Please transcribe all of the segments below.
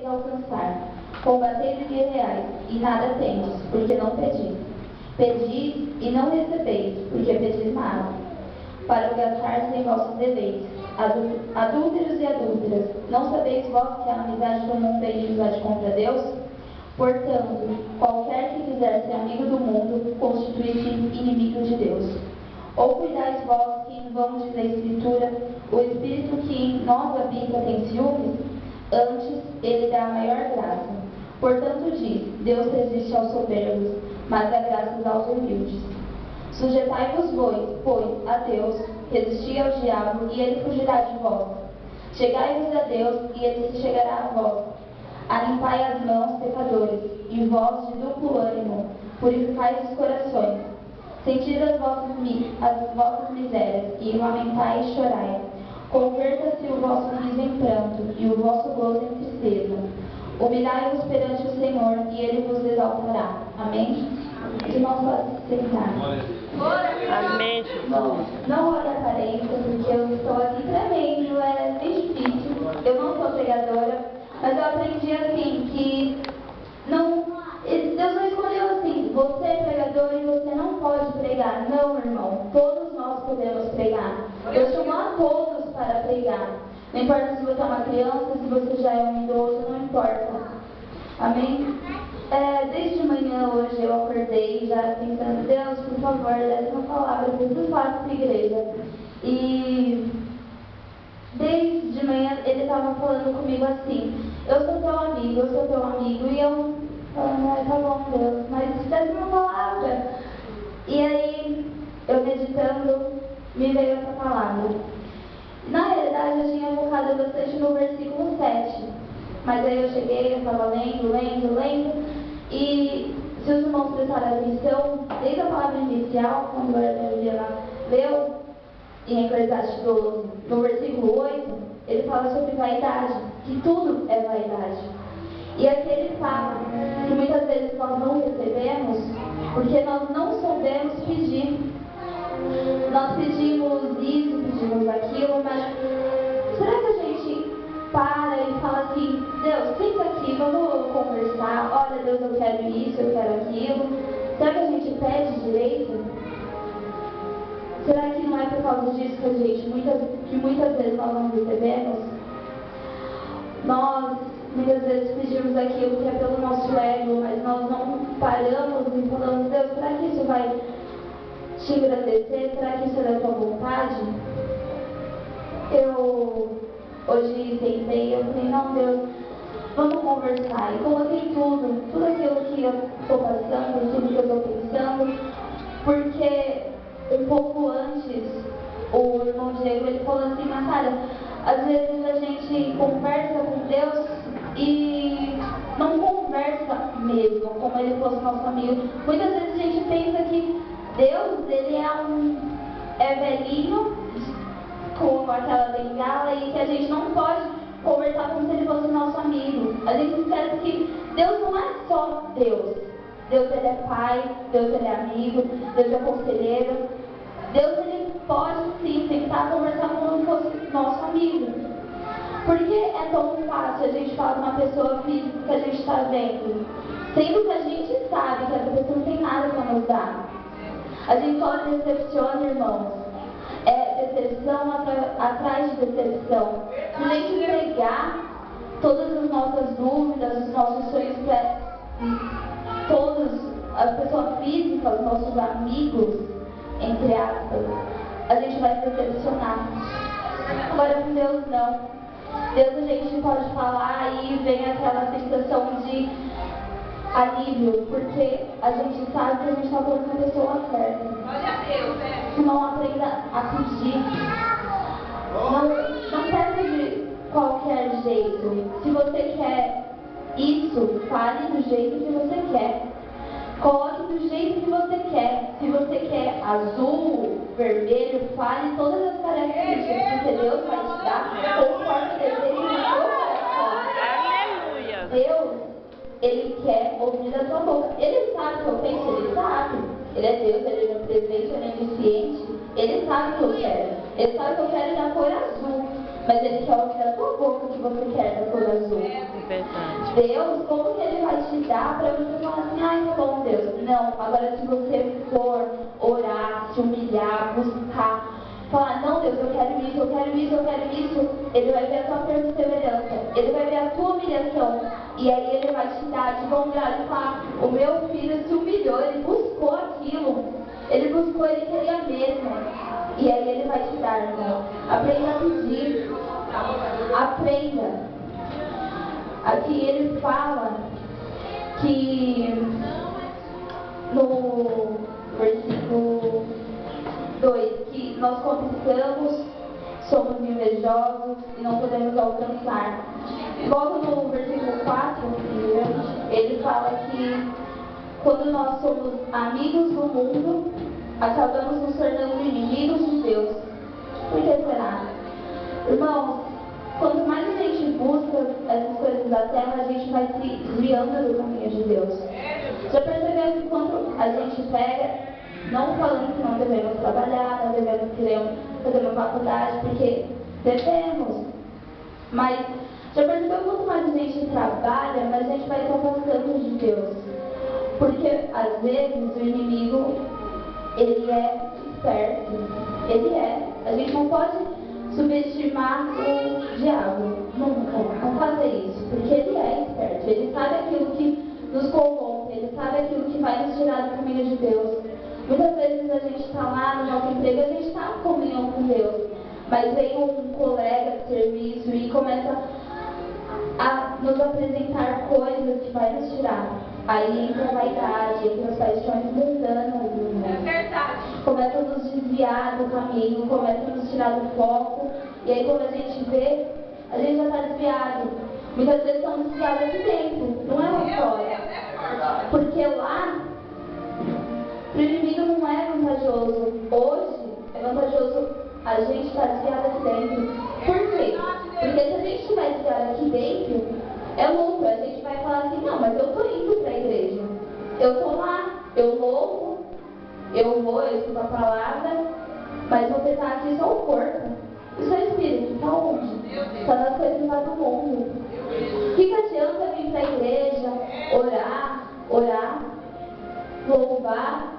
podeis alcançar. Combateis e guerreais, e nada tendes, porque não pedis. Pedis e não recebeis, porque pedis mal, para o gastar em vossos deveres. Adúlteros e adúlteras, não sabeis vós que a amizade comum tem inimizade contra Deus? Portanto, qualquer que quiser ser amigo do mundo, constitui-se inimigo de Deus. Ou cuidais vós que em vão diz a Escritura, o Espírito que em nós habita tem ciúmes? Antes, ele dá a maior graça. Portanto diz, Deus resiste aos soberbos, mas dá graças aos humildes. Sujeitai-vos, pois, a Deus, resisti ao diabo, e ele fugirá de vós. Chegai-vos a Deus, e ele se chegará a vós. Alimpai as mãos, pecadores, e vós de duplo ânimo, purificai os corações. Sentid as vossas misérias, e lamentai e chorai. Converta-se o vosso riso em pranto, e o vosso gozo em tristeza. Humilhai-vos perante o Senhor, e ele vos exaltará. Amém? Irmãos, pode sentar. Amém. Bom, não olha a aparência, porque eu estou aqui tremendo, é bem difícil. Eu não sou pregadora, mas eu aprendi assim, que não, Deus não escolheu assim, você é pregador e você não pode pregar. Não, irmão, todos nós podemos pregar. Deus chamou a todos para pregar. Não importa se você é uma criança, se você já é um idoso, não importa. Amém? Desde manhã hoje eu acordei já pensando, Deus, por favor, dê uma palavra, Jesus fala com a igreja. E desde manhã ele estava falando comigo assim, eu sou teu amigo, e eu falando, tá bom, Deus, mas dê uma palavra. E aí, eu meditando, me veio essa palavra. Na realidade, eu tinha focado bastante no versículo 7. Mas aí eu cheguei, eu estava lendo, e se os irmãos prestarem atenção, desde a palavra inicial, quando a Eliana leu, em Eclesiastes 12, no versículo 8, ele fala sobre vaidade, que tudo é vaidade. E aqui ele fala que muitas vezes nós não recebemos, porque nós não soubemos pedir. Nós pedimos isso, pedimos aquilo, mas será que a gente para e fala assim, Deus, senta aqui, vamos conversar, olha Deus, eu quero isso, eu quero aquilo. Será que a gente pede direito? Será que não é por causa disso que muitas vezes nós não recebemos? Nós muitas vezes pedimos aquilo que é pelo nosso ego, mas nós não paramos e falamos, Deus, será que isso vai te agradecer? Será que isso é da tua vontade? Eu hoje sentei, eu falei, não, Deus, vamos conversar. E coloquei tudo aquilo que eu estou passando, tudo que eu estou pensando, porque um pouco antes, o irmão Diego, ele falou assim, Natália, às vezes a gente conversa com Deus e não conversa mesmo, como ele fosse nosso amigo. Muitas vezes a gente pensa que Deus, ele é velhinho, com aquela bengala, e que a gente não pode conversar como se ele fosse nosso amigo. A gente esquece que Deus não é só Deus. Deus, ele é pai, Deus, ele é amigo, Deus é conselheiro. Deus, ele pode sim tentar conversar como se fosse nosso amigo. Por que é tão fácil a gente falar com uma pessoa física que a gente está vendo, sendo que a gente sabe que essa pessoa não tem nada para nos dar? A gente só decepciona, irmãos. É decepção atrás de decepção. Se a gente entregar todas as nossas dúvidas, os nossos sonhos para todas as pessoas físicas, os nossos amigos, entre aspas, a gente vai se decepcionar. Agora com Deus não. Deus a gente pode falar e vem aquela sensação de alívio, porque a gente sabe que a gente está falando com a pessoa certa. Glória a Deus, né? Não aprenda a pedir. Não peça de qualquer jeito. Se você quer isso, fale do jeito que você quer. Coloque do jeito que você quer. Se você quer azul, vermelho, fale todas as características que Deus vai te dar conforme o desejo do seu coração. Aleluia. Deus, ele quer ouvir da sua boca. Ele sabe o que eu penso, ele sabe. Ele é Deus, ele é onipresente, ele é onisciente. Ele sabe o que eu quero. Ele sabe que eu quero da cor azul. Mas ele quer ouvir da sua boca que você quer da cor azul. É verdade. Deus, como que Ele vai te dar para você falar assim, ai, tá bom, Deus. Não, agora se você for orar, se humilhar, buscar, falar, não, Deus, eu quero isso, eu quero isso, eu quero isso, Ele vai ver a tua perseverança, Ele vai ver a tua humilhação, e aí Ele vai te dar de bom grado e falar, o meu filho se humilhou, ele buscou aquilo, ele buscou, ele queria mesmo, e aí Ele vai te dar, irmão. Aprenda a pedir, aprenda. Aqui Ele fala que no versículo 2, que nós conquistamos, somos invejosos e não podemos alcançar. Logo no versículo 4, ele fala que quando nós somos amigos do mundo, acabamos nos tornando inimigos de Deus. Por que será? Irmãos, quanto mais a gente busca essas coisas da terra, a gente vai se desviando do caminho de Deus. Já percebeu que quando a gente pega, não falando que não devemos trabalhar, não devemos querer fazer uma faculdade, porque devemos. Mas já percebeu quanto mais a gente trabalha, mais a gente vai se afastando de Deus. Porque às vezes o inimigo, ele é esperto. Ele é. A gente não pode subestimar o diabo. Não faça isso. Porque ele é esperto. Ele sabe aquilo que nos corrompe. Ele sabe aquilo que vai nos tirar do caminho de Deus. Muitas vezes a gente está lá no nosso emprego, a gente está em comunhão com Deus, mas vem um colega de serviço e começa a nos apresentar coisas que vai nos tirar. Aí entra a vaidade, entra as paixões mundanas, começa a nos desviar do caminho, começa a nos tirar do foco, e aí quando a gente vê, a gente já está desviado. Muitas vezes estamos desviados aqui dentro, não é lá fora. Porque lá, o inimigo não é vantajoso. Hoje é vantajoso a gente estar desviado aqui dentro. Por quê? Porque se a gente estiver desviado aqui dentro, é lucro. A gente vai falar assim, não, mas eu estou indo para a igreja. Eu estou lá, eu louvo, eu vou, eu escuto a palavra, mas você está aqui só o corpo. E o seu espírito está onde? Está nas coisas lá do mundo. O que adianta vir para a igreja, orar, louvar,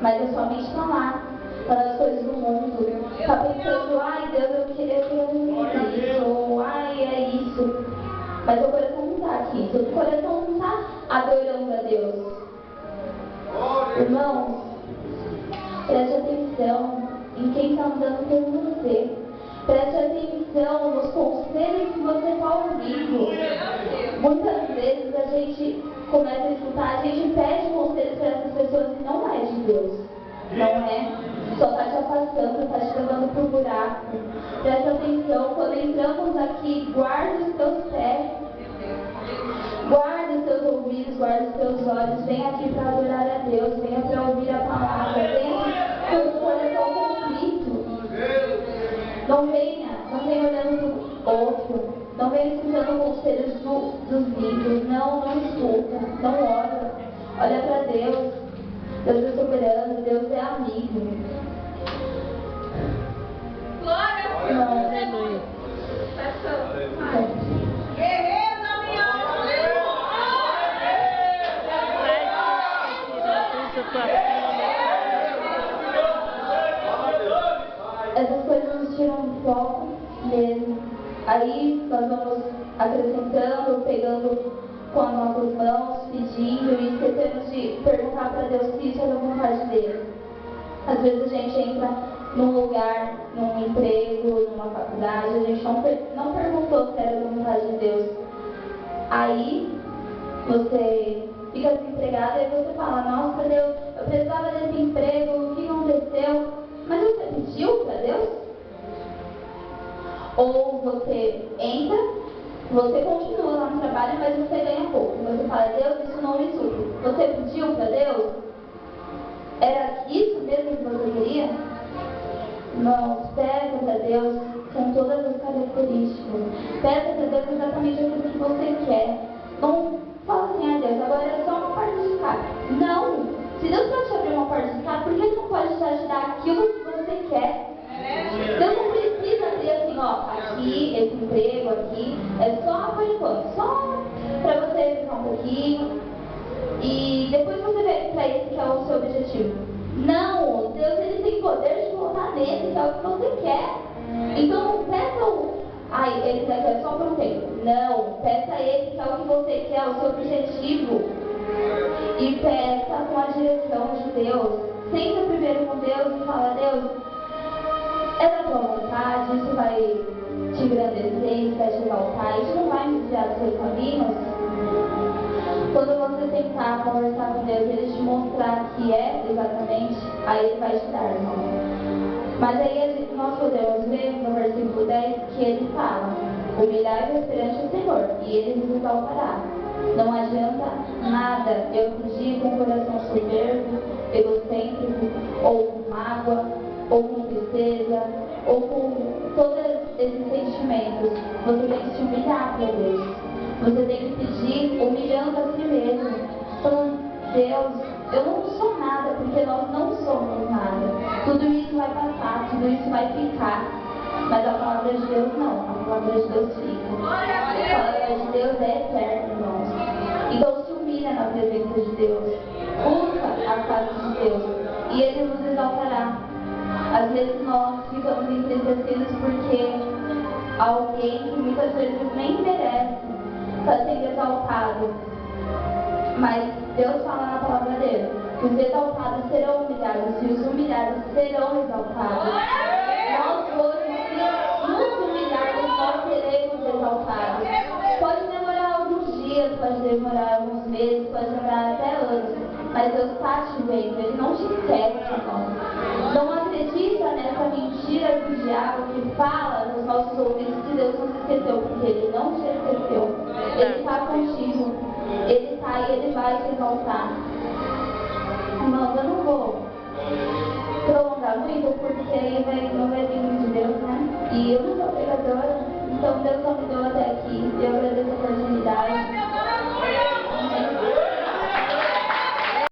mas a sua mente está lá, está nas coisas do mundo, está pensando, ai Deus, eu queria isso, ou ai é isso, mas o coração não está aqui, o coração não está adorando a Deus. Irmãos, preste atenção em quem está andando com você, preste atenção nos conselhos que você está ouvindo. Muitas vezes a gente começa a escutar, a gente pede conselhos para essas pessoas e não é de Deus. Não é. Só está te afastando, está te levando para o buraco. Presta atenção, quando entramos aqui, guarda os teus pés, guarda os teus ouvidos, guarda os teus olhos, vem aqui para adorar a Deus, venha para ouvir a palavra, venha com o coração conflito. Não venha olhando para o outro, não venha escutando conselhos dos vídeos, não escuta, não olha para Deus. Deus é soberano, Deus é amigo. Glória a Deus. Aleluia. Guerreiro da minha alma. Essas coisas nos tiram do foco mesmo. Aí nós vamos acrescentando, pegando com as nossas mãos, pedindo e esquecemos de perguntar para Deus se isso é da vontade dele. Às vezes a gente entra num lugar, num emprego, numa faculdade, a gente não perguntou se era da vontade de Deus. Aí você fica desempregado e aí você fala, nossa Deus, eu precisava desse emprego, o que aconteceu? Mas você pediu para Deus? Ou você entra, você continua lá no trabalho, mas você ganha pouco. Você fala, Deus, isso não me supre. Você pediu para Deus? Era isso mesmo que você queria? Não, peça para Deus com todas as características. Peça para Deus exatamente aquilo que você quer. Não fala assim, Deus, agora é só uma porta de escape. Não! Se Deus pode te abrir uma porta de escape, por que Ele não pode te ajudar aquilo que você quer? Deus não precisa dizer assim, ó, aqui, esse emprego aqui, é só por enquanto, só para pouquinho e depois você vê para esse que é o seu objetivo. Não, Deus ele tem poder de colocar nesse que é o que você quer. Então peça o... Ai, esse daqui é só por um tempo. Não, peça esse que é o que você quer, o seu objetivo. E peça com a direção de Deus. Senta primeiro com Deus e fala, Deus, é da tua vontade, isso vai te engrandecer, isso vai te exaltar, isso não vai me desviar dos seus caminhos. Quando você tentar conversar com Deus, Ele te mostrar que é exatamente, aí Ele vai te dar, irmão. Mas aí nós podemos ver no versículo 10 que Ele fala, humilhai-vos perante o Senhor, e Ele nos exaltará. Não adianta nada eu fugir com o coração soberbo, egocêntrico, ou com mágoa, ou com tristeza, ou com todos esses sentimentos. Você tem que se humilhar para Deus. Você tem que pedir humilhando a si mesmo. Falando, Deus, eu não sou nada, porque nós não somos nada. Tudo isso vai passar, tudo isso vai ficar. Mas a palavra de Deus não. A palavra de Deus fica. A palavra de Deus é eterna, irmãos. Então se humilha na presença de Deus. Busca a face de Deus. E Ele nos exaltará. Às vezes nós ficamos entristecidos porque alguém que muitas vezes nem merece está sendo exaltado. Mas Deus fala na palavra dele que os exaltados serão humilhados e os humilhados serão exaltados. Nós hoje, se nos humilharmos, nós seremos exaltados. Pode demorar alguns dias, pode demorar alguns meses, pode demorar até anos. Mas Deus está te vendo, Ele não te esquece, irmão. Não acredita nessa mentira do diabo que fala nos nossos ouvidos que Deus não se esqueceu, porque Ele não te esqueceu. Ele está contigo. Ele está e Ele vai te exaltar. Irmãos, eu não vou prolongar muito, porque aí vai